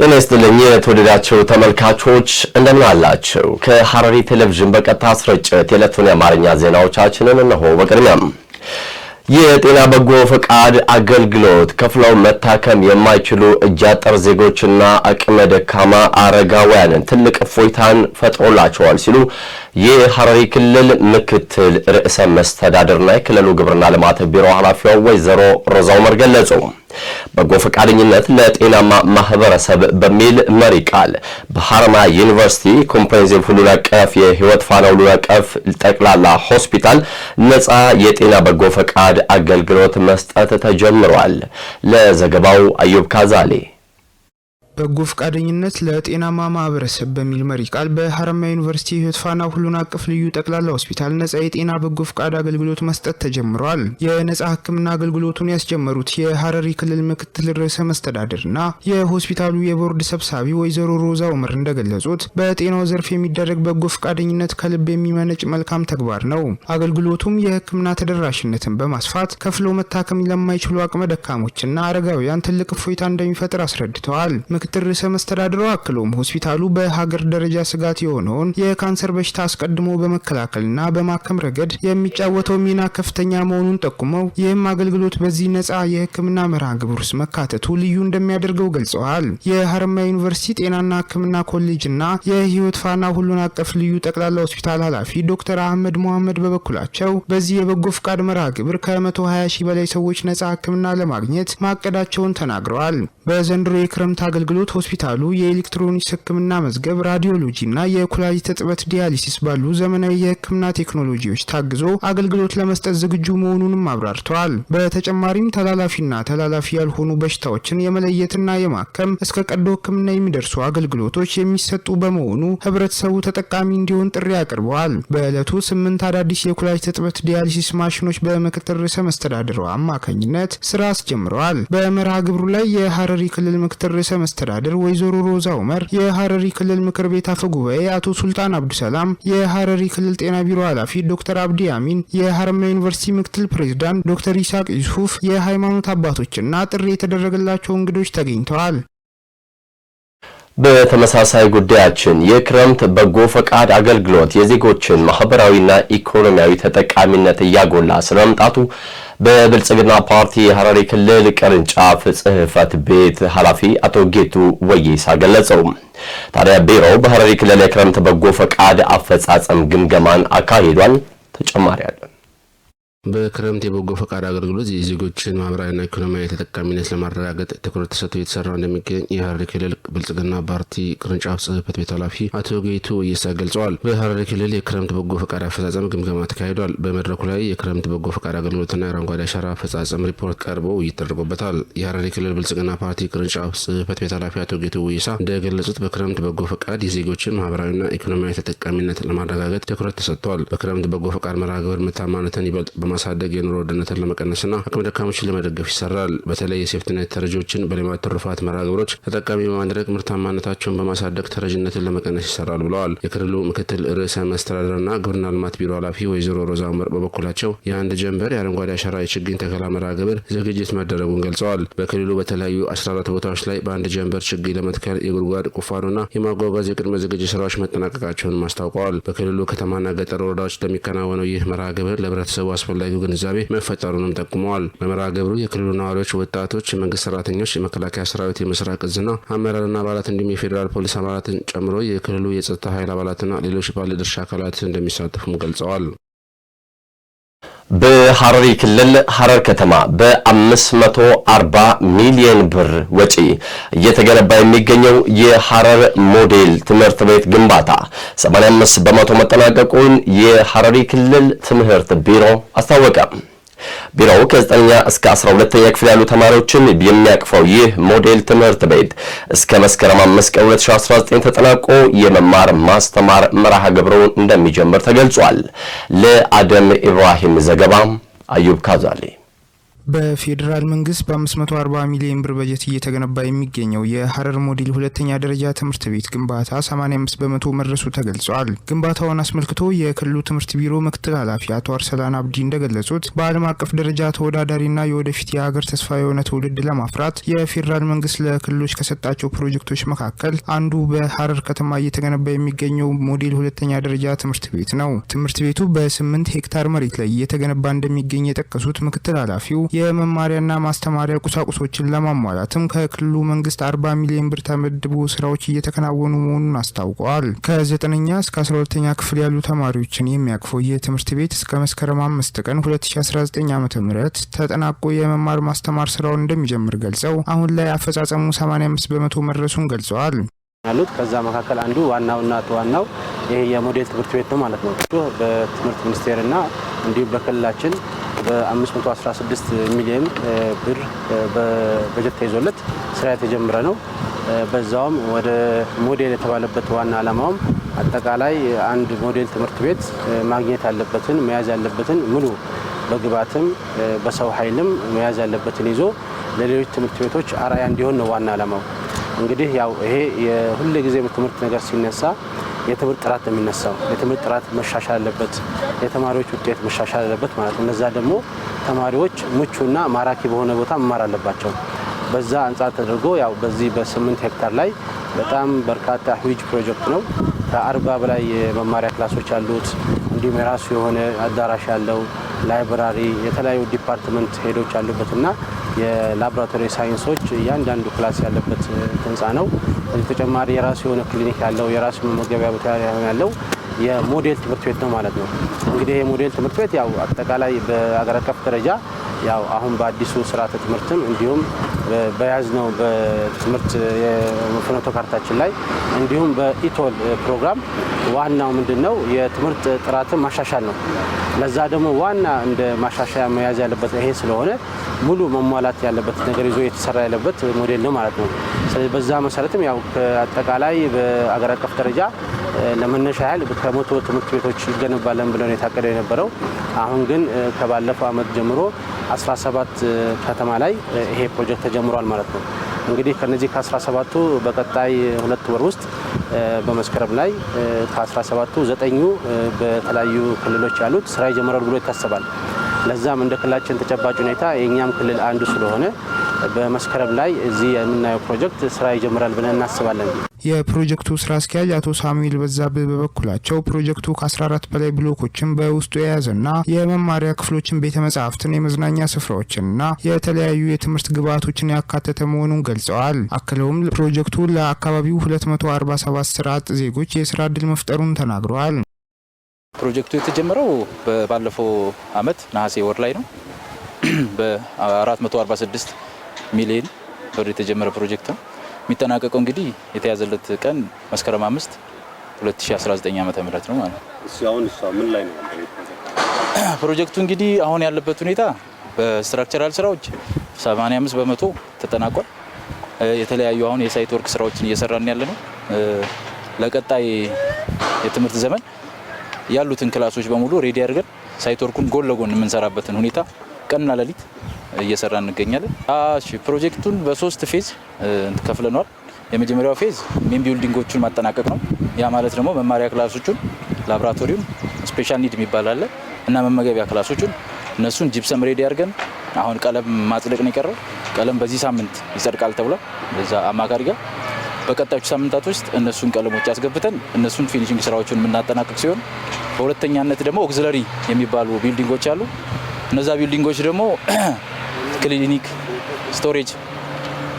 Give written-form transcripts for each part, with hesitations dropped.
ጤና ይስጥልኝ የተወደዳችሁ ተመልካቾች እንደምን አላችሁ? ከሐረሪ ቴሌቪዥን በቀጥታ ስርጭት የዕለቱን የአማርኛ ዜናዎቻችንን እነሆ። በቅድሚያም የጤና በጎ ፈቃድ አገልግሎት ከፍለው መታከም የማይችሉ እጅ አጠር ዜጎችና አቅመ ደካማ አረጋውያንን ትልቅ እፎይታን ፈጥሮላቸዋል ሲሉ የሐረሪ ክልል ምክትል ርዕሰ መስተዳድርና የክልሉ ግብርና ልማት ቢሮ ኃላፊዋ ወይዘሮ ሮዛ ኡመር ገለጹ። በጎ ፈቃደኝነት ለጤናማ ማህበረሰብ በሚል መሪ ቃል በሐረማያ ዩኒቨርሲቲ ኮምፕሬሄንሲቭ ሁሉን አቀፍ የህይወት ፋና ሁሉን አቀፍ ጠቅላላ ሆስፒታል ነፃ የጤና በጎ ፈቃድ አገልግሎት መስጠት ተጀምሯል። ለዘገባው አዩብ ካዛሌ። በጎ ፈቃደኝነት ለጤናማ ማህበረሰብ በሚል መሪ ቃል በሐረማያ ዩኒቨርሲቲ ህይወት ፋና ሁሉን አቀፍ ልዩ ጠቅላላ ሆስፒታል ነፃ የጤና በጎ ፈቃድ አገልግሎት መስጠት ተጀምሯል። የነፃ ህክምና አገልግሎቱን ያስጀመሩት የሐረሪ ክልል ምክትል ርዕሰ መስተዳድርና የሆስፒታሉ የቦርድ ሰብሳቢ ወይዘሮ ሮዛ ኡመር እንደገለጹት በጤናው ዘርፍ የሚደረግ በጎ ፈቃደኝነት ከልብ የሚመነጭ መልካም ተግባር ነው። አገልግሎቱም የህክምና ተደራሽነትን በማስፋት ከፍሎ መታከም ለማይችሉ አቅመ ደካሞችና አረጋውያን ትልቅ እፎይታ እንደሚፈጥር አስረድተዋል። ምክትል ርዕሰ መስተዳድሩ አክሎም ሆስፒታሉ በሀገር ደረጃ ስጋት የሆነውን የካንሰር በሽታ አስቀድሞ በመከላከልና በማከም ረገድ የሚጫወተው ሚና ከፍተኛ መሆኑን ጠቁመው ይህም አገልግሎት በዚህ ነፃ የህክምና መርሃ ግብር ውስጥ መካተቱ ልዩ እንደሚያደርገው ገልጸዋል። የሐረማያ ዩኒቨርሲቲ ጤናና ህክምና ኮሌጅና የህይወት ፋና ሁሉን አቀፍ ልዩ ጠቅላላ ሆስፒታል ኃላፊ ዶክተር አህመድ መሐመድ በበኩላቸው በዚህ የበጎ ፍቃድ መርሃ ግብር ከ120 ሺህ በላይ ሰዎች ነፃ ህክምና ለማግኘት ማቀዳቸውን ተናግረዋል። በዘንድሮ የክረምት አገልግሎት ሆስፒታሉ የኤሌክትሮኒክስ ህክምና መዝገብ፣ ራዲዮሎጂና የኩላሊት እጥበት ዲያሊሲስ ባሉ ዘመናዊ የህክምና ቴክኖሎጂዎች ታግዞ አገልግሎት ለመስጠት ዝግጁ መሆኑንም አብራርተዋል። በተጨማሪም ተላላፊና ተላላፊ ያልሆኑ በሽታዎችን የመለየትና የማከም እስከ ቀዶ ህክምና የሚደርሱ አገልግሎቶች የሚሰጡ በመሆኑ ህብረተሰቡ ተጠቃሚ እንዲሆን ጥሪ አቅርበዋል። በዕለቱ 8 አዳዲስ የኩላሊት እጥበት ዲያሊሲስ ማሽኖች በምክትል ርዕሰ መስተዳድሩ አማካኝነት ስራ አስጀምረዋል። በመርሃ ግብሩ ላይ የሐረሪ ክልል ምክትል ርዕሰ መስተዳድር ወይዘሮ ሮዛ ኡመር፣ የሐረሪ ክልል ምክር ቤት አፈ ጉባኤ አቶ ሱልጣን አብዱሰላም፣ የሐረሪ ክልል ጤና ቢሮ ኃላፊ ዶክተር አብዲ አሚን፣ የሐረማያ ዩኒቨርሲቲ ምክትል ፕሬዝዳንት ዶክተር ኢሳቅ ዩሱፍ፣ የሃይማኖት አባቶችና ጥሪ የተደረገላቸው እንግዶች ተገኝተዋል። በተመሳሳይ ጉዳያችን የክረምት በጎ ፈቃድ አገልግሎት የዜጎችን ማህበራዊና ኢኮኖሚያዊ ተጠቃሚነት እያጎላ ስለመምጣቱ በብልጽግና ፓርቲ የሐረሪ ክልል ቅርንጫፍ ጽህፈት ቤት ኃላፊ አቶ ጌቱ ወይሳ ገለጸው። ታዲያ ቢሮው በሐረሪ ክልል የክረምት በጎ ፈቃድ አፈጻጸም ግምገማን አካሂዷል። ተጨማሪ አለ። በክረምት የበጎ ፈቃድ አገልግሎት የዜጎችን ማህበራዊና ኢኮኖሚያዊ ተጠቃሚነት ለማረጋገጥ ትኩረት ተሰጥቶ እየተሰራ እንደሚገኝ የሐረሪ ክልል ብልጽግና ፓርቲ ቅርንጫፍ ጽህፈት ቤት ኃላፊ አቶ ጌቱ ወይሳ ገልጸዋል። በሐረሪ ክልል የክረምት በጎ ፈቃድ አፈጻጸም ግምገማ ተካሂዷል። በመድረኩ ላይ የክረምት በጎ ፈቃድ አገልግሎትና የአረንጓዴ አሻራ አፈጻጸም ሪፖርት ቀርቦ ይተደረጉበታል። የሐረሪ ክልል ብልጽግና ፓርቲ ቅርንጫፍ ጽህፈት ቤት ኃላፊ አቶ ጌቱ ወይሳ እንደገለጹት በክረምት በጎ ፈቃድ የዜጎችን ማህበራዊና ኢኮኖሚያዊ ተጠቃሚነት ለማረጋገጥ ትኩረት ተሰጥቷል። በክረምት በጎ ፈቃድ መርሃ ግብር ምርታማነትን ይበልጥ ማሳደግ የኑሮ ውድነትን ለመቀነስና አቅመ ደካሞችን ለመደገፍ ይሰራል። በተለይ የሴፍቲኔት ተረጂዎችን በሌማት ትሩፋት መርሃ ግብሮች ተጠቃሚ በማድረግ ምርታማነታቸውን በማሳደግ ተረጂነትን ለመቀነስ ይሰራል ብለዋል። የክልሉ ምክትል ርዕሰ መስተዳድርና ግብርና ልማት ቢሮ ኃላፊ ወይዘሮ ሮዛ ኡመር በበኩላቸው የአንድ ጀንበር የአረንጓዴ አሻራ የችግኝ ተከላ መርሃ ግብር ዝግጅት መደረጉን ገልጸዋል። በክልሉ በተለያዩ 14 ቦታዎች ላይ በአንድ ጀንበር ችግኝ ለመትከል የጉድጓድ ቁፋሮና የማጓጓዝ የቅድመ ዝግጅት ስራዎች መጠናቀቃቸውን አስታውቀዋል። በክልሉ ከተማና ገጠር ወረዳዎች ለሚከናወነው ይህ መርሃ ግብር ለህብረተሰቡ አስፈላጊ ግንዛቤ መፈጠሩንም ጠቁመዋል። በመርሃ ግብሩ የክልሉ ነዋሪዎች፣ ወጣቶች፣ የመንግስት ሰራተኞች፣ የመከላከያ ሰራዊት የምስራቅ እዝና አመራርና አባላት እንዲሁም የፌዴራል ፖሊስ አባላትን ጨምሮ የክልሉ የጸጥታ ኃይል አባላትና ሌሎች ባለድርሻ አካላት እንደሚሳተፉም ገልጸዋል። በሐረሪ ክልል ሐረር ከተማ በ540 ሚሊዮን ብር ወጪ እየተገነባ የሚገኘው የሐረር ሞዴል ትምህርት ቤት ግንባታ 85 በመቶ መጠናቀቁን የሐረሪ ክልል ትምህርት ቢሮ አስታወቀ። ቢሮው ከ9ኛ እስከ 12ኛ ክፍል ያሉ ተማሪዎችን የሚያቅፈው ይህ ሞዴል ትምህርት ቤት እስከ መስከረም 5 ቀን 2019 ተጠናቆ የመማር ማስተማር መርሃ ግብሩን እንደሚጀምር ተገልጿል። ለአደም ኢብራሂም ዘገባ አዩብ ካዛሌ። በፌዴራል መንግስት በ540 ሚሊዮን ብር በጀት እየተገነባ የሚገኘው የሐረር ሞዴል ሁለተኛ ደረጃ ትምህርት ቤት ግንባታ 85 በመቶ መድረሱ ተገልጿል። ግንባታውን አስመልክቶ የክልሉ ትምህርት ቢሮ ምክትል ኃላፊ አቶ አርሰላን አብዲ እንደገለጹት በዓለም አቀፍ ደረጃ ተወዳዳሪና የወደፊት የሀገር ተስፋ የሆነ ትውልድ ለማፍራት የፌዴራል መንግስት ለክልሎች ከሰጣቸው ፕሮጀክቶች መካከል አንዱ በሐረር ከተማ እየተገነባ የሚገኘው ሞዴል ሁለተኛ ደረጃ ትምህርት ቤት ነው። ትምህርት ቤቱ በ8 ሄክታር መሬት ላይ እየተገነባ እንደሚገኝ የጠቀሱት ምክትል ኃላፊው የመማሪያና ማስተማሪያ ቁሳቁሶችን ለማሟላትም ከክልሉ መንግስት 40 ሚሊዮን ብር ተመድቦ ስራዎች እየተከናወኑ መሆኑን አስታውቀዋል። ከ9ኛ እስከ 12ኛ ክፍል ያሉ ተማሪዎችን የሚያቅፈው የትምህርት ቤት እስከ መስከረም 5 ቀን 2019 ዓ.ም ተጠናቆ የመማር ማስተማር ስራውን እንደሚጀምር ገልጸው አሁን ላይ አፈጻጸሙ 85 በመቶ መድረሱን ገልጸዋል። ያሉት ከዛ መካከል አንዱ ዋናው ይሄ የሞዴል ትምህርት ቤት ነው ማለት ነው። በትምህርት ሚኒስቴርና እንዲሁም በክልላችን በ516 ሚሊዮን ብር በበጀት ተይዞለት ስራ የተጀመረ ነው። በዛውም ወደ ሞዴል የተባለበት ዋና ዓላማውም አጠቃላይ አንድ ሞዴል ትምህርት ቤት ማግኘት ያለበትን መያዝ ያለበትን ሙሉ በግብዓትም በሰው ኃይልም መያዝ ያለበትን ይዞ ለሌሎች ትምህርት ቤቶች አርአያ እንዲሆን ነው ዋና ዓላማው። እንግዲህ ያው ይሄ የሁሉ ጊዜ በትምህርት ነገር ሲነሳ የትምህርት ጥራት ነው የሚነሳው። የትምህርት ጥራት መሻሻል አለበት፣ የተማሪዎች ውጤት መሻሻል አለበት ማለት ነው። እነዛ ደግሞ ተማሪዎች ምቹና ማራኪ በሆነ ቦታ መማር አለባቸው። በዛ አንጻር ተደርጎ ያው በዚህ በ8 ሄክታር ላይ በጣም በርካታ ሂውጅ ፕሮጀክት ነው። ከ40 በላይ የመማሪያ ክላሶች ያሉት እንዲሁም የራሱ የሆነ አዳራሽ ያለው ላይብራሪ፣ የተለያዩ ዲፓርትመንት ሄዶች ያሉበትና የላቦራቶሪ ሳይንሶች እያንዳንዱ ክላስ ያለበት ህንፃ ነው። ከዚህ ተጨማሪ የራሱ የሆነ ክሊኒክ ያለው የራሱ መመገቢያ ቦታ ያለው የሞዴል ትምህርት ቤት ነው ማለት ነው። እንግዲህ የሞዴል ትምህርት ቤት ያው አጠቃላይ በአገር አቀፍ ደረጃ ያው አሁን በአዲሱ ስርዓተ ትምህርትም እንዲሁም በያዝነው በትምህርት የፍኖተ ካርታችን ላይ እንዲሁም በኢቶል ፕሮግራም ዋናው ምንድነው የትምህርት ጥራትን ማሻሻል ነው። ለዛ ደግሞ ዋና እንደ ማሻሻያ መያዝ ያለበት ይሄ ስለሆነ ሙሉ መሟላት ያለበት ነገር ይዞ የተሰራ ያለበት ሞዴል ነው ማለት ነው። ስለዚህ በዛ መሰረትም ያው አጠቃላይ በአገር አቀፍ ደረጃ ለመነሻ ያህል ከመቶ ትምህርት ቤቶች ይገነባለን ብለን የታቀደ የነበረው አሁን ግን ከባለፈው ዓመት ጀምሮ 17 ከተማ ላይ ይሄ ፕሮጀክት ተጀምሯል ማለት ነው። እንግዲህ ከነዚህ ከ17ቱ በቀጣይ 2 ወር ውስጥ በመስከረም ላይ ከ17ቱ 9ኙ በተለያዩ ክልሎች ያሉት ስራ ይጀምራሉ ብሎ ይታሰባል። ለዛም እንደ ክልላችን ተጨባጭ ሁኔታ የኛም ክልል አንዱ ስለሆነ በመስከረም ላይ እዚህ የምናየው ፕሮጀክት ስራ ይጀምራል ብለን እናስባለን። የፕሮጀክቱ ስራ አስኪያጅ አቶ ሳሙኤል በዛብህ በበኩላቸው ፕሮጀክቱ ከ14 በላይ ብሎኮችን በውስጡ የያዘና የመማሪያ ክፍሎችን፣ ቤተ መጻሕፍትን፣ የመዝናኛ ስፍራዎችንና የተለያዩ የትምህርት ግብዓቶችን ያካተተ መሆኑን ገልጸዋል። አክለውም ፕሮጀክቱ ለአካባቢው 247 ስራ አጥ ዜጎች የስራ ዕድል መፍጠሩን ተናግረዋል። ፕሮጀክቱ የተጀመረው ባለፈው አመት ነሐሴ ወር ላይ ነው። በ446 ሚሊዮን ብር የተጀመረ ፕሮጀክት ነው። የሚጠናቀቀው እንግዲህ የተያዘለት ቀን መስከረም 5 2019 ዓ.ም ነው ማለት ነው። ምን ላይ ነው ፕሮጀክቱ? እንግዲህ አሁን ያለበት ሁኔታ በስትራክቸራል ስራዎች 85 በመቶ ተጠናቋል። የተለያዩ አሁን የሳይት ወርክ ስራዎችን እየሰራን ያለ ነው። ለቀጣይ የትምህርት ዘመን ያሉትን ክላሶች በሙሉ ሬዲ አድርገን ሳይት ወርኩን ጎን ለጎን የምንሰራበትን ሁኔታ ቀንና ሌሊት እየሰራ እንገኛለን። ፕሮጀክቱን በ3 ፌዝ ከፍለናል። የመጀመሪያው ፌዝ ሜን ቢልዲንጎቹን ማጠናቀቅ ነው። ያ ማለት ደግሞ መማሪያ ክላሶቹን፣ ላቦራቶሪውን፣ ስፔሻል ኒድ የሚባል አለ እና መመገቢያ ክላሶቹን እነሱን ጂፕሰም ሬዲ አድርገን አሁን ቀለም ማጽደቅ ነው የቀረው። ቀለም በዚህ ሳምንት ይጸድቃል ተብሏል። በዛ አማካሪ ጋር በቀጣዮቹ ሳምንታት ውስጥ እነሱን ቀለሞች አስገብተን እነሱን ፊኒሺንግ ስራዎችን የምናጠናቅቅ ሲሆን በሁለተኛነት ደግሞ ኦክሲለሪ የሚባሉ ቢልዲንጎች አሉ። እነዛ ቢልዲንጎች ደግሞ ክሊኒክ፣ ስቶሬጅ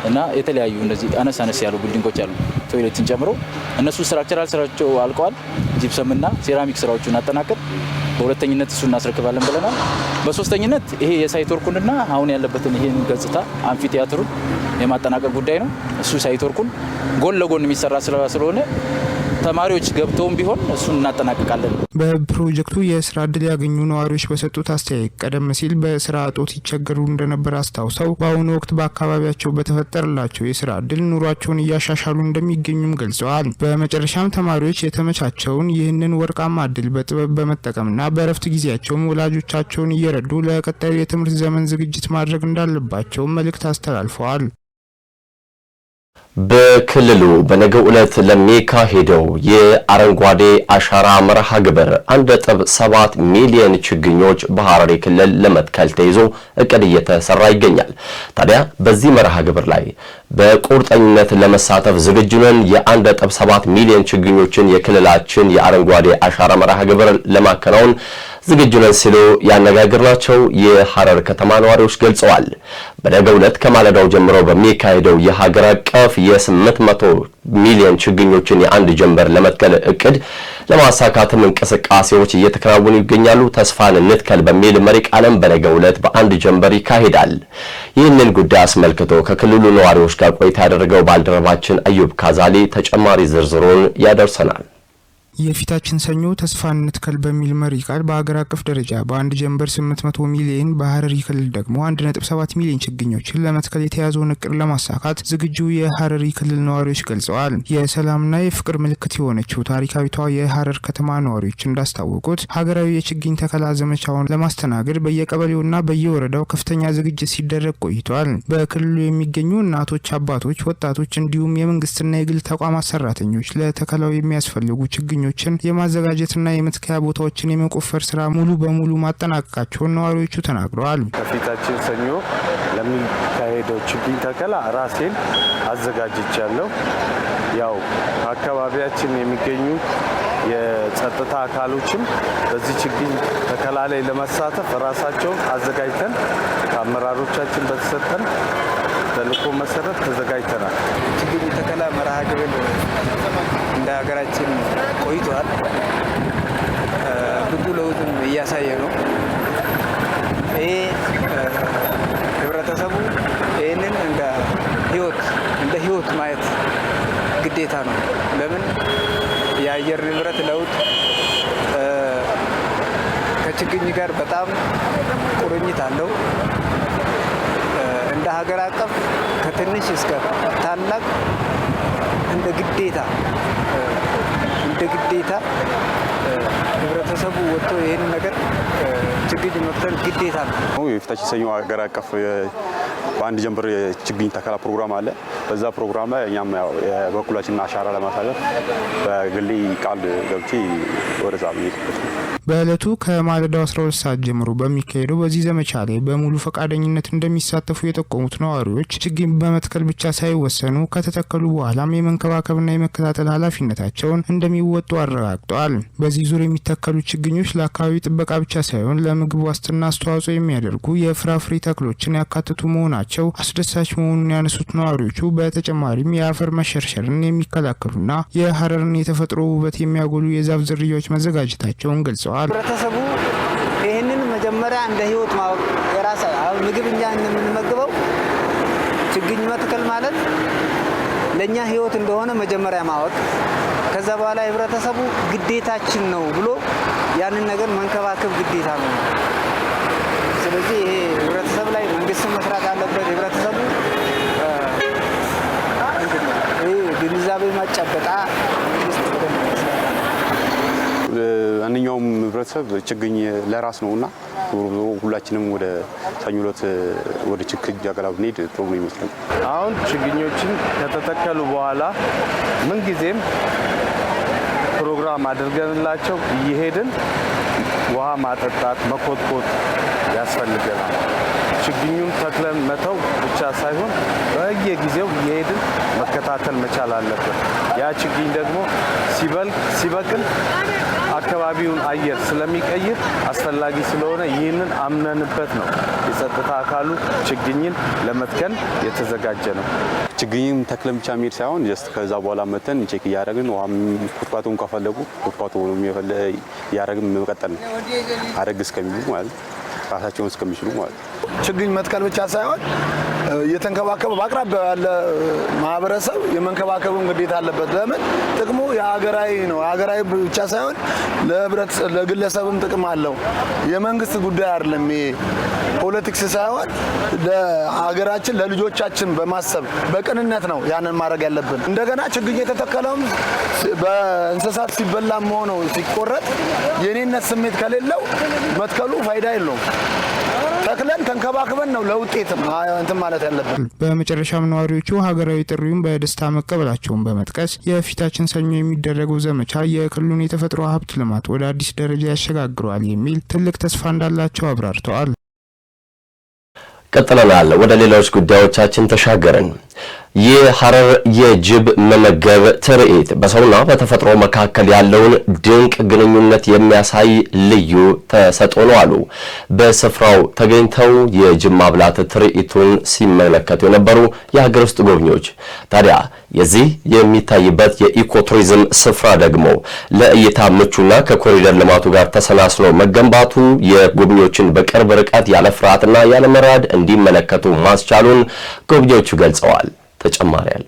እና የተለያዩ እንደዚህ አነስ ያሉ ቢልዲንጎች አሉ ቶይሌትን ጨምሮ እነሱ ስትራክቸራል ስራቸው አልቀዋል። ጂፕሰምና ሴራሚክ ስራዎችን አጠናቀን በሁለተኝነት እሱ እናስረክባለን ብለናል። በሶስተኝነት ይሄ የሳይት ወርኩንና አሁን ያለበትን ይሄን ገጽታ አምፊ ቲያትሩን የማጠናቀቅ ጉዳይ ነው። እሱ ሳይት ወርኩን ጎን ለጎን የሚሰራ ስለሆነ ተማሪዎች ገብተውም ቢሆን እሱን እናጠናቅቃለን። በፕሮጀክቱ የስራ ዕድል ያገኙ ነዋሪዎች በሰጡት አስተያየት ቀደም ሲል በስራ እጦት ይቸገሩ እንደነበር አስታውሰው በአሁኑ ወቅት በአካባቢያቸው በተፈጠረላቸው የስራ ዕድል ኑሯቸውን እያሻሻሉ እንደሚገኙም ገልጸዋል። በመጨረሻም ተማሪዎች የተመቻቸውን ይህንን ወርቃማ ዕድል በጥበብ በመጠቀምና በእረፍት ጊዜያቸውም ወላጆቻቸውን እየረዱ ለቀጣዩ የትምህርት ዘመን ዝግጅት ማድረግ እንዳለባቸው መልእክት አስተላልፈዋል። በክልሉ በነገው ዕለት ለሚካሄደው የአረንጓዴ አሻራ መርሃ ግብር 1.7 ሚሊዮን ችግኞች በሐረሪ ክልል ለመትከል ተይዞ እቅድ እየተሰራ ይገኛል። ታዲያ በዚህ መርሃ ግብር ላይ በቁርጠኝነት ለመሳተፍ ዝግጁ ነን። የ1.7 ሚሊዮን ችግኞችን የክልላችን የአረንጓዴ አሻራ መርሃ ግብር ለማከናወን ዝግጁ ነን ሲሉ ያነጋገርናቸው የሐረር ከተማ ነዋሪዎች ገልጸዋል። በነገው ዕለት ከማለዳው ጀምሮ በሚካሄደው የሀገር አቀፍ የ800 ሚሊዮን ችግኞችን የአንድ ጀንበር ለመትከል እቅድ ለማሳካትም እንቅስቃሴዎች እየተከናወኑ ይገኛሉ። ተስፋን እንትከል በሚል መሪ ቃልም በነገው ዕለት በአንድ ጀንበር ይካሄዳል። ይህንን ጉዳይ አስመልክቶ ከክልሉ ነዋሪዎች ጋር ቆይታ ያደረገው ባልደረባችን አዩብ ካዛሊ ተጨማሪ ዝርዝሩን ያደርሰናል። የፊታችን ሰኞ ተስፋን እንትከል በሚል መሪ ቃል በአገር አቀፍ ደረጃ በአንድ ጀንበር 800 ሚሊዮን በሐረሪ ክልል ደግሞ 1.7 ሚሊዮን ችግኞችን ለመትከል የተያዘውን እቅድ ለማሳካት ዝግጁ የሐረሪ ክልል ነዋሪዎች ገልጸዋል። የሰላምና የፍቅር ምልክት የሆነችው ታሪካዊቷ የሐረር ከተማ ነዋሪዎች እንዳስታወቁት ሀገራዊ የችግኝ ተከላ ዘመቻውን ለማስተናገድ በየቀበሌውና በየወረዳው ከፍተኛ ዝግጅት ሲደረግ ቆይቷል። በክልሉ የሚገኙ እናቶች፣ አባቶች፣ ወጣቶች እንዲሁም የመንግስትና የግል ተቋማት ሰራተኞች ለተከላው የሚያስፈልጉ ችግኞች የማዘጋጀትና የመትከያ ቦታዎችን የመቆፈር ስራ ሙሉ በሙሉ ማጠናቀቃቸውን ነዋሪዎቹ ተናግረዋል። ከፊታችን ሰኞ ለሚካሄደው ችግኝ ተከላ ራሴን አዘጋጅቻለሁ። ያው አካባቢያችን የሚገኙ የጸጥታ አካሎችም በዚህ ችግኝ ተከላ ላይ ለመሳተፍ ራሳቸውን አዘጋጅተን ከአመራሮቻችን በተሰጠን ተልዕኮ መሰረት ተዘጋጅተናል። ችግኝ ተከላ መርሃ ግብር እንደ ሀገራችን ቆይቷል። ብዙ ለውጥም እያሳየ ነው። ይሄ ህብረተሰቡ ይህንን እንደ ህይወት ማየት ግዴታ ነው። ለምን የአየር ንብረት ለውጥ ከችግኝ ጋር በጣም ቁርኝት አለው። እንደ ሀገር አቀፍ ከትንሽ እስከ ታላቅ እንደ ግዴታ ህብረተሰቡ ወጥቶ ይህን ነገር ችግኝ መትከል ግዴታ ነው። የፊታችን ሰኞ ሀገር አቀፍ በአንድ ጀንበር የችግኝ ተከላ ፕሮግራም አለ። በዛ ፕሮግራም ላይ እኛም የበኩላችንን አሻራ ለማሳረፍ በግሌ ቃል ገብቼ ወደዛ ብዬበት ነው። በዕለቱ ከማለዳው 12 ሰዓት ጀምሮ በሚካሄደው በዚህ ዘመቻ ላይ በሙሉ ፈቃደኝነት እንደሚሳተፉ የጠቆሙት ነዋሪዎች ችግኝ በመትከል ብቻ ሳይወሰኑ ከተተከሉ በኋላም የመንከባከብና የመከታተል ኃላፊነታቸውን እንደሚወጡ አረጋግጠዋል። በዚህ ዙር የሚተከሉ ችግኞች ለአካባቢ ጥበቃ ብቻ ሳይሆን ለምግብ ዋስትና አስተዋጽኦ የሚያደርጉ የፍራፍሬ ተክሎችን ያካትቱ መሆናቸው አስደሳች መሆኑን ያነሱት ነዋሪዎቹ በተጨማሪም የአፈር መሸርሸርን የሚከላከሉና የሐረርን የተፈጥሮ ውበት የሚያጎሉ የዛፍ ዝርያዎች መዘጋጀታቸውን ገልጸዋል። ህብረተሰቡ ይህንን መጀመሪያ እንደ ህይወት ማወቅ የራስ ምግብ እኛ የምንመግበው ችግኝ መትከል ማለት ለእኛ ህይወት እንደሆነ መጀመሪያ ማወቅ፣ ከዛ በኋላ ህብረተሰቡ ግዴታችን ነው ብሎ ያንን ነገር መንከባከብ ግዴታ ነው። ስለዚህ ይሄ ህብረተሰብ ላይ መንግስትን መስራት አለበት። ህብረተሰቡ ግንዛቤ ማጨበጣ ማንኛውም ህብረተሰብ ችግኝ ለራስ ነውና ሁላችንም ወደ ሰኞ ዕለት ወደ ችግኝ ተከላ ብንሄድ ጥሩ ነው ይመስላል። አሁን ችግኞችን ከተተከሉ በኋላ ምንጊዜም ፕሮግራም አድርገንላቸው እየሄድን ውሃ ማጠጣት፣ መኮትኮት ያስፈልገናል። ችግኙን ተክለን መተው ብቻ ሳይሆን በየጊዜው እየሄድን መከታተል መቻል አለበት። ያ ችግኝ ደግሞ ሲበቅል አካባቢውን አየር ስለሚቀይር አስፈላጊ ስለሆነ ይህንን አምነንበት ነው የጸጥታ አካሉ ችግኝን ለመትከል የተዘጋጀ ነው። ችግኝም ተክለን ብቻ መሄድ ሳይሆን ጀስት ከዛ በኋላ መተን ቼክ እያደረግን ውሃ ኩትኳቱን ከፈለጉ ኩትኳቱ እያደረግን መቀጠል ነው አደግ እስከሚሉ ማለት ነው። ራሳቸውን እስከሚችሉ ማለት ነው። ችግኝ መትከል ብቻ ሳይሆን የተንከባከበ በአቅራቢያው ያለ ማህበረሰብ የመንከባከቡን ግዴታ አለበት። ለምን ጥቅሙ የሀገራዊ ነው። ሀገራዊ ብቻ ሳይሆን ለግለሰብም ጥቅም አለው። የመንግስት ጉዳይ አይደለም። ይሄ ፖለቲክስ ሳይሆን ለሀገራችን ለልጆቻችን በማሰብ በቅንነት ነው ያንን ማድረግ ያለብን። እንደገና ችግኝ የተተከለውም በእንስሳት ሲበላም ሆኖ ሲቆረጥ የኔነት ስሜት ከሌለው መትከሉ ፋይዳ የለውም። ተክለን ተንከባክበን ነው ለውጤት እንትን ማለት ያለብን። በመጨረሻም ነዋሪዎቹ ሀገራዊ ጥሪውን በደስታ መቀበላቸውን በመጥቀስ የፊታችን ሰኞ የሚደረገው ዘመቻ የክልሉን የተፈጥሮ ሀብት ልማት ወደ አዲስ ደረጃ ያሸጋግረዋል የሚል ትልቅ ተስፋ እንዳላቸው አብራርተዋል። ቀጥለናል። ወደ ሌሎች ጉዳዮቻችን ተሻገርን። የሐረር የጅብ መመገብ ትርኢት በሰውና በተፈጥሮ መካከል ያለውን ድንቅ ግንኙነት የሚያሳይ ልዩ ተሰጥኦ ነው አሉ በስፍራው ተገኝተው የጅብ ማብላት ትርኢቱን ሲመለከቱ የነበሩ የሀገር ውስጥ ጎብኚዎች። ታዲያ የዚህ የሚታይበት የኢኮቱሪዝም ስፍራ ደግሞ ለእይታ ምቹና ከኮሪደር ልማቱ ጋር ተሰናስሎ መገንባቱ የጎብኚዎችን በቅርብ ርቀት ያለ ፍርሃትና ያለ መራድ እንዲመለከቱ ማስቻሉን ጎብኚዎቹ ገልጸዋል። ተጨማሪ አለ።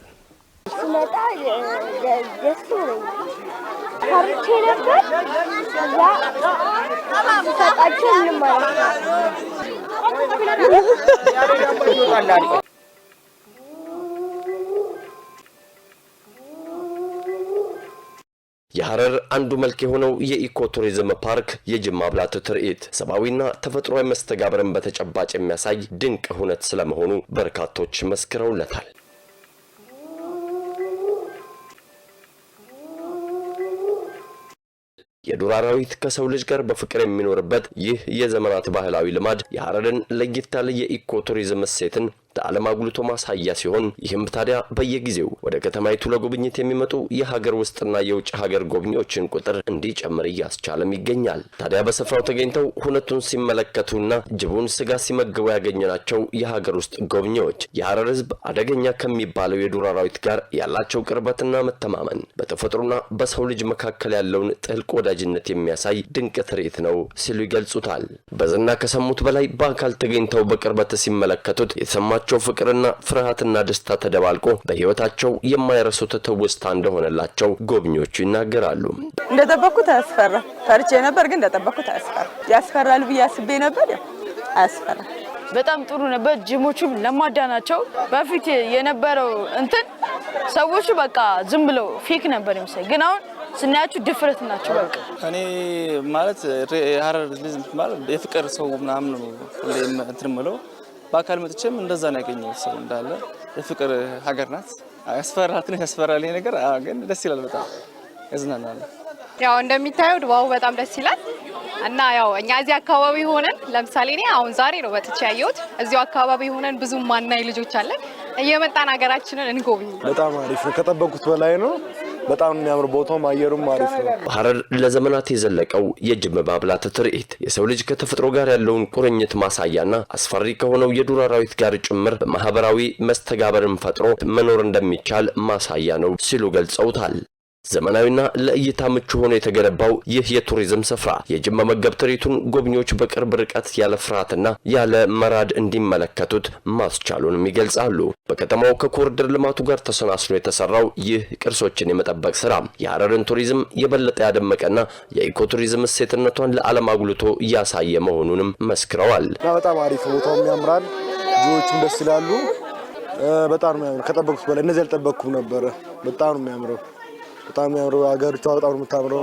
የሐረር አንዱ መልክ የሆነው የኢኮቱሪዝም ፓርክ የጅብ ማብላት ትርኢት ሰብአዊና ተፈጥሯዊ መስተጋብርን በተጨባጭ የሚያሳይ ድንቅ ሁነት ስለመሆኑ በርካቶች መስክረውለታል። የዱር አራዊት ከሰው ልጅ ጋር በፍቅር የሚኖርበት ይህ የዘመናት ባህላዊ ልማድ የሐረርን ለየት ያለ የኢኮቱሪዝም እሴትን ለዓለም አጉልቶ ማሳያ ሲሆን ይህም ታዲያ በየጊዜው ወደ ከተማይቱ ለጉብኝት የሚመጡ የሀገር ውስጥና የውጭ ሀገር ጎብኚዎችን ቁጥር እንዲጨምር እያስቻለም ይገኛል። ታዲያ በስፍራው ተገኝተው ሁነቱን ሲመለከቱና ጅቡን ስጋ ሲመገቡ ያገኘናቸው የሀገር ውስጥ ጎብኚዎች የሐረር ሕዝብ አደገኛ ከሚባለው የዱር አራዊት ጋር ያላቸው ቅርበትና መተማመን በተፈጥሮና በሰው ልጅ መካከል ያለውን ጥልቅ ወዳጅነት የሚያሳይ ድንቅ ትርኢት ነው ሲሉ ይገልጹታል። በዝና ከሰሙት በላይ በአካል ተገኝተው በቅርበት ሲመለከቱት የተሰማቸው ፍቅርና ፍርሃትና ደስታ ተደባልቆ በህይወታቸው የማይረሱት ትውስታ እንደሆነላቸው ጎብኚዎቹ ይናገራሉ። እንደተጠበቅኩት አያስፈራ። ፈርቼ ነበር ግን እንደተጠበቅኩት አያስፈራ። ያስፈራል ብዬ አስቤ ነበር፣ አያስፈራ። በጣም ጥሩ ነበር። ጅሞቹ ለማዳ ናቸው። በፊት የነበረው ሰዎቹ በቃ ዝም ብለው ፌክ ነበር የሚሰይ፣ ግን አሁን ስናያችሁ ድፍረት ናቸው። በቃ እኔ ማለት የሐረር ልጅ ማለት የፍቅር ሰው ምናምን ነው ምለው በአካል መጥቼም እንደዛ ነው ያገኘሁት። ሰው እንዳለ የፍቅር ሀገር ናት። ያስፈራል፣ ትንሽ ያስፈራል ይሄ ነገር፣ ግን ደስ ይላል፣ በጣም ያዝናናል። ያው እንደሚታየው ድባቡ በጣም ደስ ይላል እና ያው እኛ እዚህ አካባቢ ሆነን ለምሳሌ እኔ አሁን ዛሬ ነው መጥቼ ያየሁት። እዚሁ አካባቢ ሆነን ብዙ ማናይ ልጆች አለን። እየመጣን ሀገራችንን እንጎብኝ። በጣም አሪፍ ነው፣ ከጠበቁት በላይ ነው። በጣም የሚያምር ቦታው አየሩም አሪፍ ነው። በሐረር ለዘመናት የዘለቀው የጅብ ማብላት ትርኢት የሰው ልጅ ከተፈጥሮ ጋር ያለውን ቁርኝት ማሳያና አስፈሪ ከሆነው የዱር አራዊት ጋር ጭምር በማህበራዊ መስተጋበርን ፈጥሮ መኖር እንደሚቻል ማሳያ ነው ሲሉ ገልጸውታል። ዘመናዊና ለእይታ ምቹ ሆኖ የተገነባው ይህ የቱሪዝም ስፍራ የጅብ መመገብ ትርኢቱን ጎብኚዎች በቅርብ ርቀት ያለ ፍርሃትና ያለ መራድ እንዲመለከቱት ማስቻሉንም ይገልጻሉ። በከተማው ከኮሪደር ልማቱ ጋር ተሰናስሎ የተሰራው ይህ ቅርሶችን የመጠበቅ ስራ የሐረርን ቱሪዝም የበለጠ ያደመቀና የኢኮቱሪዝም እሴትነቷን ለዓለም አጉልቶ እያሳየ መሆኑንም መስክረዋል። በጣም አሪፍ ቦታው ያምራል፣ ጅቦቹም ደስ ይላሉ። በጣም ነው የሚያምረው። ከጠበቅኩት በላይ እነዚህ ያልጠበቅኩም ነበር። በጣም ነው የሚያምረው። በጣም የሚያምረው ሀገሪቷ በጣም ነው የምታምረው።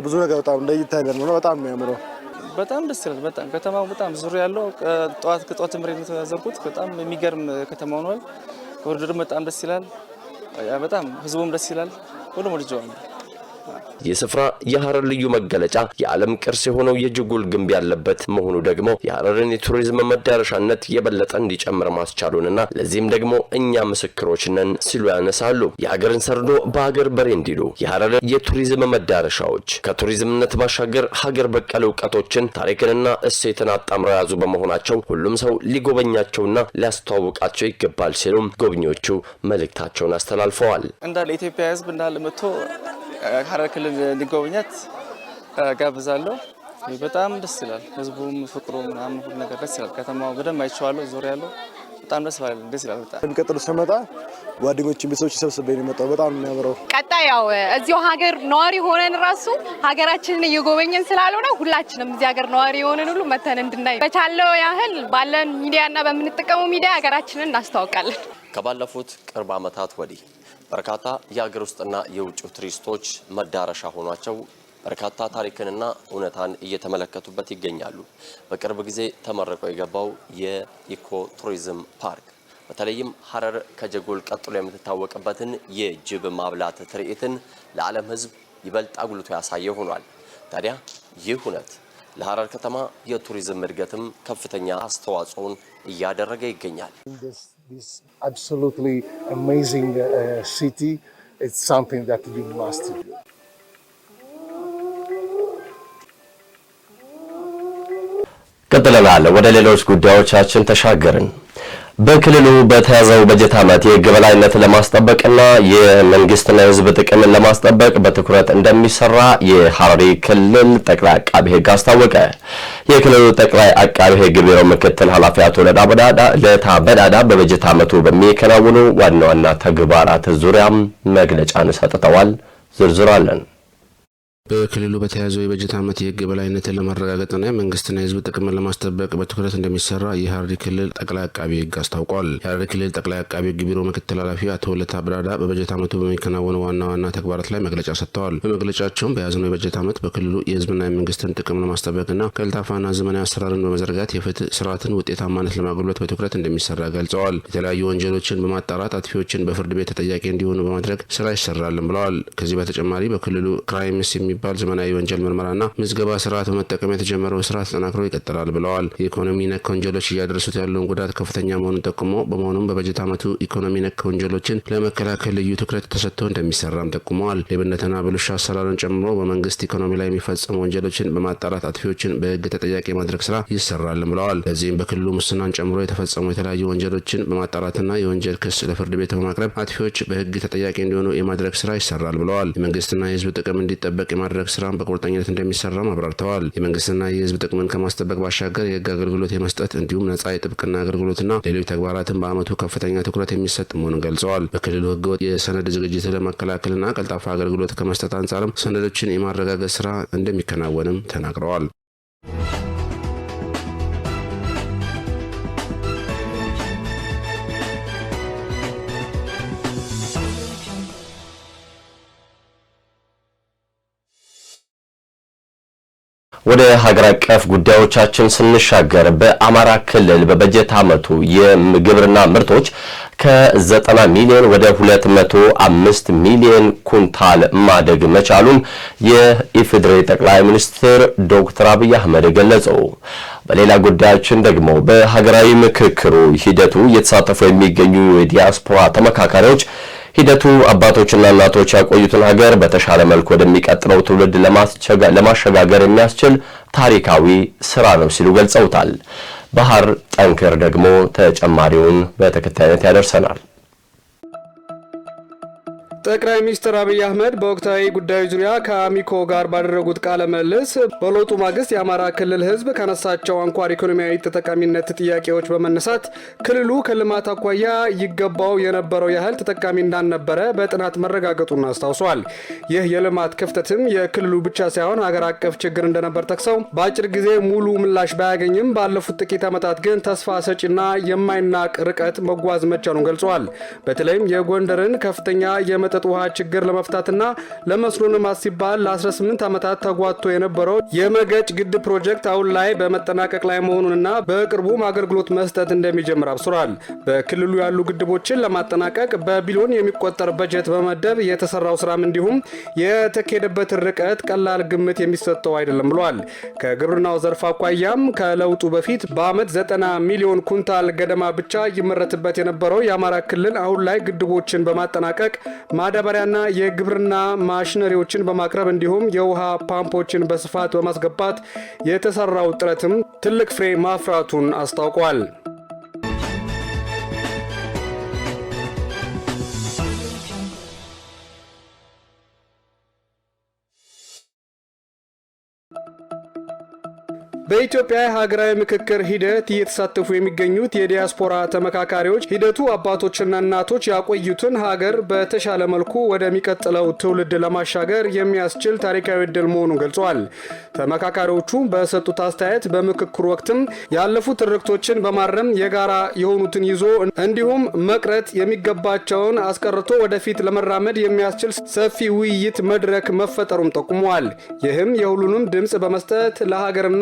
ብዙ ነገር በጣም እንደይታ ይላል ነው። በጣም የሚያምረው፣ በጣም ደስ ይላል። በጣም ከተማው በጣም ዙሪያ ያለው ከጧት ምሬት ነው ተዘርኩት። በጣም የሚገርም ከተማ ሆኗል። ኮሪደሩም በጣም ደስ ይላል። በጣም ህዝቡም ደስ ይላል። ሁሉም ወድጀዋል። ይህ ስፍራ የሐረር ልዩ መገለጫ የዓለም ቅርስ የሆነው የጅጉል ግንብ ያለበት መሆኑ ደግሞ የሐረርን የቱሪዝም መዳረሻነት የበለጠ እንዲጨምር ማስቻሉንና ለዚህም ደግሞ እኛ ምስክሮች ነን ሲሉ ያነሳሉ። የሀገርን ሰርዶ በሀገር በሬ እንዲሉ የሐረር የቱሪዝም መዳረሻዎች ከቱሪዝምነት ባሻገር ሀገር በቀል እውቀቶችን፣ ታሪክንና እሴትን አጣምረው ያዙ በመሆናቸው ሁሉም ሰው ሊጎበኛቸውና ሊያስተዋውቃቸው ይገባል ሲሉም ጎብኚዎቹ መልእክታቸውን አስተላልፈዋል። እንዳለ ኢትዮጵያ ህዝብ እንዳለ መጥቶ ሐረር ክልል እንዲጎበኛት ጋብዛለሁ። በጣም ደስ ይላል። ህዝቡም ፍቅሩ ምናምን ሁሉ ነገር ደስ ይላል። ከተማው በደንብ አይቼዋለሁ። ዙሪያ ያለው በጣም ደስ ይላል። በጣም የሚቀጥለው ስመጣ ጓደኞችን ቤተሰቦች ሰብስቤ ነው የመጣው። በጣም የሚያምረው ቀጣይ ያው እዚሁ ሀገር ነዋሪ ሆነን ራሱ ሀገራችንን እየጎበኘን ስላልሆነ ሁላችንም እዚህ ሀገር ነዋሪ የሆነን ሁሉ መተን እንድናይ በቻለው ያህል ባለን ሚዲያና በምንጠቀመው ሚዲያ ሀገራችንን እናስተዋውቃለን። ከባለፉት ቅርብ ዓመታት ወዲህ በርካታ የሀገር ውስጥና የውጭ ቱሪስቶች መዳረሻ ሆኗቸው በርካታ ታሪክንና እውነታን እየተመለከቱበት ይገኛሉ። በቅርብ ጊዜ ተመርቆ የገባው የኢኮ ቱሪዝም ፓርክ በተለይም ሐረር ከጀጎል ቀጥሎ የምትታወቅበትን የጅብ ማብላት ትርኢትን ለዓለም ሕዝብ ይበልጥ አጉልቶ ያሳየ ሆኗል። ታዲያ ይህ ሁነት ለሐረር ከተማ የቱሪዝም እድገትም ከፍተኛ አስተዋጽኦን እያደረገ ይገኛል። This absolutely amazing city, it's something that we must do. ቀጥለናል። ወደ ሌሎች ጉዳዮቻችን ተሻገርን። በክልሉ በተያዘው በጀት ዓመት የሕግ የበላይነትን ለማስጠበቅና የመንግስትና የሕዝብ ጥቅምን ለማስጠበቅ በትኩረት እንደሚሰራ የሐረሪ ክልል ጠቅላይ አቃቤ ሕግ አስታወቀ። የክልሉ ጠቅላይ አቃቤ ሕግ ቢሮ ምክትል ኃላፊ አቶ ለታ በዳዳ በበጀት ዓመቱ በሚከናወኑ ዋና ዋና ተግባራት ዙሪያም መግለጫን ሰጥተዋል። ዝርዝር አለን። በክልሉ በተያዘው የበጀት ዓመት የሕግ የበላይነትን ለማረጋገጥና የመንግስትና የሕዝብ ጥቅምን ለማስጠበቅ በትኩረት እንደሚሰራ የሐረሪ ክልል ጠቅላይ አቃቤ ሕግ አስታውቋል። የሐረሪ ክልል ጠቅላይ አቃቤ ሕግ ቢሮ ምክትል ኃላፊ አቶ ለታ በዳዳ በበጀት ዓመቱ በሚከናወኑ ዋና ዋና ተግባራት ላይ መግለጫ ሰጥተዋል። በመግለጫቸውም በያዝነው የበጀት ዓመት በክልሉ የሕዝብና የመንግስትን ጥቅም ለማስጠበቅና ቀልጣፋና ዘመናዊ አሰራርን በመዘርጋት የፍትህ ስርዓትን ውጤታማነት ለማጎልበት በትኩረት እንደሚሰራ ገልጸዋል። የተለያዩ ወንጀሎችን በማጣራት አጥፊዎችን በፍርድ ቤት ተጠያቂ እንዲሆኑ በማድረግ ስራ ይሰራልን ብለዋል። ከዚህ በተጨማሪ በክልሉ ክራይምስ የሚባል ዘመናዊ ወንጀል ምርመራና ምዝገባ ስርዓት በመጠቀም የተጀመረው ስራ ተጠናክሮ ይቀጥላል ብለዋል። የኢኮኖሚ ነክ ወንጀሎች እያደረሱት ያለውን ጉዳት ከፍተኛ መሆኑን ጠቁሞ በመሆኑም በበጀት ዓመቱ ኢኮኖሚ ነክ ወንጀሎችን ለመከላከል ልዩ ትኩረት ተሰጥቶ እንደሚሰራም ጠቁመዋል። ሌብነትና ብልሹ አሰራርን ጨምሮ በመንግስት ኢኮኖሚ ላይ የሚፈጸሙ ወንጀሎችን በማጣራት አጥፊዎችን በሕግ ተጠያቂ ማድረግ ስራ ይሰራልም ብለዋል። ለዚህም በክልሉ ሙስናን ጨምሮ የተፈጸሙ የተለያዩ ወንጀሎችን በማጣራትና የወንጀል ክስ ለፍርድ ቤት በማቅረብ አጥፊዎች በሕግ ተጠያቂ እንዲሆኑ የማድረግ ስራ ይሰራል ብለዋል። የመንግስትና የሕዝብ ጥቅም እንዲጠበቅ የማድረግ ስራም በቁርጠኝነት እንደሚሰራም አብራርተዋል። የመንግስትና የሕዝብ ጥቅምን ከማስጠበቅ ባሻገር የሕግ አገልግሎት የመስጠት እንዲሁም ነጻ የጥብቅና አገልግሎትና ሌሎች ተግባራትን በዓመቱ ከፍተኛ ትኩረት የሚሰጥ መሆኑን ገልጸዋል። በክልሉ ሕገወጥ የሰነድ ዝግጅት ለመከላከልና ቀልጣፋ አገልግሎት ከመስጠት አንጻርም ሰነዶችን የማረጋገጥ ስራ እንደሚከናወንም ተናግረዋል። ወደ ሀገር አቀፍ ጉዳዮቻችን ስንሻገር በአማራ ክልል በበጀት ዓመቱ የግብርና ምርቶች ከ90 ሚሊዮን ወደ 205 ሚሊዮን ኩንታል ማደግ መቻሉን የኢፌዴሪ ጠቅላይ ሚኒስትር ዶክተር አብይ አህመድ ገለጹ። በሌላ ጉዳያችን ደግሞ በሀገራዊ ምክክሩ ሂደቱ እየተሳተፉ የሚገኙ የዲያስፖራ ተመካካሪዎች ሂደቱ አባቶችና እናቶች ያቆዩትን ሀገር በተሻለ መልኩ ወደሚቀጥለው ትውልድ ለማሸጋገር የሚያስችል ታሪካዊ ስራ ነው ሲሉ ገልጸውታል። ባህር ጠንክር ደግሞ ተጨማሪውን በተከታይነት ያደርሰናል። ጠቅላይ ሚኒስትር አብይ አህመድ በወቅታዊ ጉዳዮች ዙሪያ ከአሚኮ ጋር ባደረጉት ቃለ ምልልስ በለውጡ ማግስት የአማራ ክልል ሕዝብ ከነሳቸው አንኳር ኢኮኖሚያዊ ተጠቃሚነት ጥያቄዎች በመነሳት ክልሉ ከልማት አኳያ ይገባው የነበረው ያህል ተጠቃሚ እንዳልነበረ በጥናት መረጋገጡን አስታውሷል። ይህ የልማት ክፍተትም የክልሉ ብቻ ሳይሆን ሀገር አቀፍ ችግር እንደነበር ጠቅሰው በአጭር ጊዜ ሙሉ ምላሽ ባያገኝም ባለፉት ጥቂት ዓመታት ግን ተስፋ ሰጪና የማይናቅ ርቀት መጓዝ መቻሉን ገልጸዋል። በተለይም የጎንደርን ከፍተኛ የመጠጥ ውሃ ችግር ለመፍታትና ለመስኖ ልማት ሲባል ለ18 ዓመታት ተጓቶ የነበረው የመገጭ ግድብ ፕሮጀክት አሁን ላይ በመጠናቀቅ ላይ መሆኑንና በቅርቡም አገልግሎት መስጠት እንደሚጀምር አብስሯል። በክልሉ ያሉ ግድቦችን ለማጠናቀቅ በቢሊዮን የሚቆጠር በጀት በመደብ የተሰራው ስራም እንዲሁም የተካሄደበትን ርቀት ቀላል ግምት የሚሰጠው አይደለም ብሏል። ከግብርናው ዘርፍ አኳያም ከለውጡ በፊት በዓመት 90 ሚሊዮን ኩንታል ገደማ ብቻ ይመረትበት የነበረው የአማራ ክልል አሁን ላይ ግድቦችን በማጠናቀቅ ማዳበሪያና የግብርና ማሽነሪዎችን በማቅረብ እንዲሁም የውሃ ፓምፖችን በስፋት በማስገባት የተሰራው ጥረትም ትልቅ ፍሬ ማፍራቱን አስታውቋል። በኢትዮጵያ ሀገራዊ ምክክር ሂደት እየተሳተፉ የሚገኙት የዲያስፖራ ተመካካሪዎች ሂደቱ አባቶችና እናቶች ያቆዩትን ሀገር በተሻለ መልኩ ወደሚቀጥለው ትውልድ ለማሻገር የሚያስችል ታሪካዊ ዕድል መሆኑን ገልጸዋል። ተመካካሪዎቹ በሰጡት አስተያየት በምክክሩ ወቅትም ያለፉ ትርክቶችን በማረም የጋራ የሆኑትን ይዞ እንዲሁም መቅረት የሚገባቸውን አስቀርቶ ወደፊት ለመራመድ የሚያስችል ሰፊ ውይይት መድረክ መፈጠሩም ጠቁመዋል። ይህም የሁሉንም ድምጽ በመስጠት ለሀገርና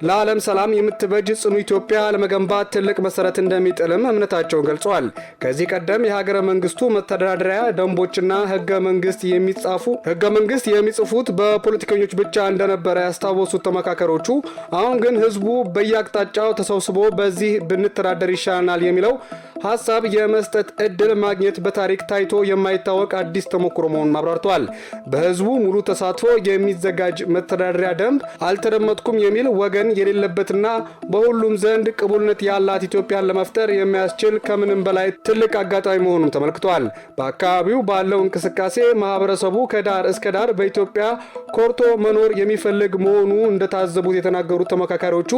ለዓለም ሰላም የምትበጅ ጽኑ ኢትዮጵያ ለመገንባት ትልቅ መሰረት እንደሚጥልም እምነታቸውን ገልጸዋል። ከዚህ ቀደም የሀገረ መንግስቱ መተዳደሪያ ደንቦችና ህገ መንግስት የሚጽፉት በፖለቲከኞች ብቻ እንደነበረ ያስታወሱት ተመካከሮቹ አሁን ግን ህዝቡ በየአቅጣጫው ተሰብስቦ በዚህ ብንተዳደር ይሻላል የሚለው ሀሳብ የመስጠት እድል ማግኘት በታሪክ ታይቶ የማይታወቅ አዲስ ተሞክሮ መሆኑን አብራርተዋል። በህዝቡ ሙሉ ተሳትፎ የሚዘጋጅ መተዳደሪያ ደንብ አልተደመጥኩም የሚል ወገን የሌለበትና በሁሉም ዘንድ ቅቡልነት ያላት ኢትዮጵያን ለመፍጠር የሚያስችል ከምንም በላይ ትልቅ አጋጣሚ መሆኑን ተመልክቷል። በአካባቢው ባለው እንቅስቃሴ ማህበረሰቡ ከዳር እስከ ዳር በኢትዮጵያ ኮርቶ መኖር የሚፈልግ መሆኑ እንደታዘቡት የተናገሩት ተመካካሪዎቹ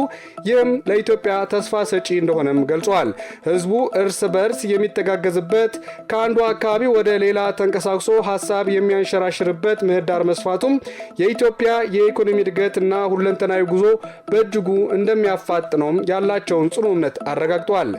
ይህም ለኢትዮጵያ ተስፋ ሰጪ እንደሆነም ገልጿል። ህዝቡ እርስ በርስ የሚተጋገዝበት ከአንዱ አካባቢ ወደ ሌላ ተንቀሳቅሶ ሀሳብ የሚያንሸራሽርበት ምህዳር መስፋቱም የኢትዮጵያ የኢኮኖሚ እድገትና ሁለንተናዊ ጉዞ በእጅጉ እንደሚያፋጥነውም ያላቸውን ጽኑ እምነት አረጋግጧል።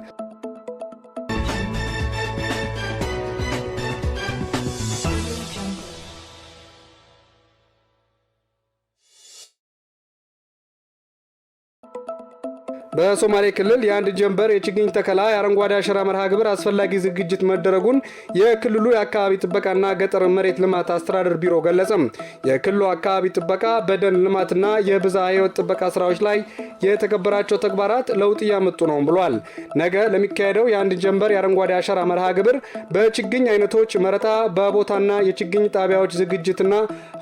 በሶማሌ ክልል የአንድ ጀንበር የችግኝ ተከላ የአረንጓዴ አሻራ መርሃ ግብር አስፈላጊ ዝግጅት መደረጉን የክልሉ የአካባቢ ጥበቃና ገጠር መሬት ልማት አስተዳደር ቢሮ ገለጸም። የክልሉ አካባቢ ጥበቃ በደን ልማትና የብዝሃ ሕይወት ጥበቃ ስራዎች ላይ የተከበራቸው ተግባራት ለውጥ እያመጡ ነው ብሏል። ነገ ለሚካሄደው የአንድ ጀንበር የአረንጓዴ አሻራ መርሃ ግብር በችግኝ አይነቶች መረጣ፣ በቦታና የችግኝ ጣቢያዎች ዝግጅትና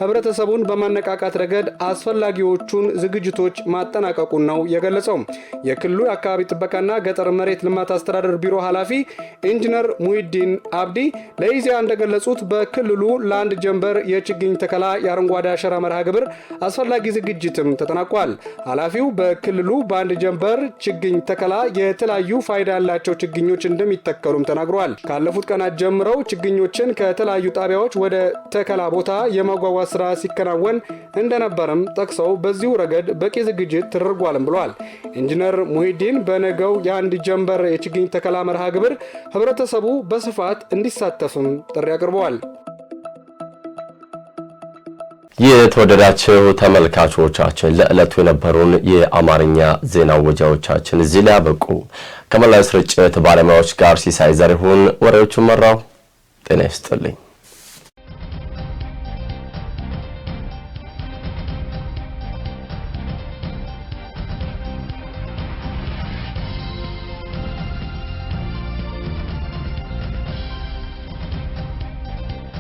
ህብረተሰቡን በማነቃቃት ረገድ አስፈላጊዎቹን ዝግጅቶች ማጠናቀቁን ነው የገለጸው። የክልሉ አካባቢ ጥበቃና ገጠር መሬት ልማት አስተዳደር ቢሮ ኃላፊ ኢንጂነር ሙሂዲን አብዲ ለኢዜአ እንደገለጹት በክልሉ ለአንድ ጀንበር የችግኝ ተከላ የአረንጓዴ አሻራ መርሃ ግብር አስፈላጊ ዝግጅትም ተጠናቋል። ኃላፊው በክልሉ በአንድ ጀንበር ችግኝ ተከላ የተለያዩ ፋይዳ ያላቸው ችግኞች እንደሚተከሉም ተናግረዋል። ካለፉት ቀናት ጀምረው ችግኞችን ከተለያዩ ጣቢያዎች ወደ ተከላ ቦታ የማጓጓዝ ስራ ሲከናወን እንደነበረም ጠቅሰው በዚሁ ረገድ በቂ ዝግጅት ተደርጓልም ብለዋል። ኢንጂነር ሙሂዲን በነገው የአንድ ጀንበር የችግኝ ተከላ መርሃ ግብር ህብረተሰቡ በስፋት እንዲሳተፍም ጥሪ አቅርበዋል። የተወደዳችሁ ተመልካቾቻችን ለዕለቱ የነበሩን የአማርኛ ዜና ወጃዎቻችን እዚህ ላይ ያበቁ። ከመላው ስርጭት ባለሙያዎች ጋር ሲሳይ ዘሪሁን ወሬዎቹን መራው። ጤና ይስጥልኝ።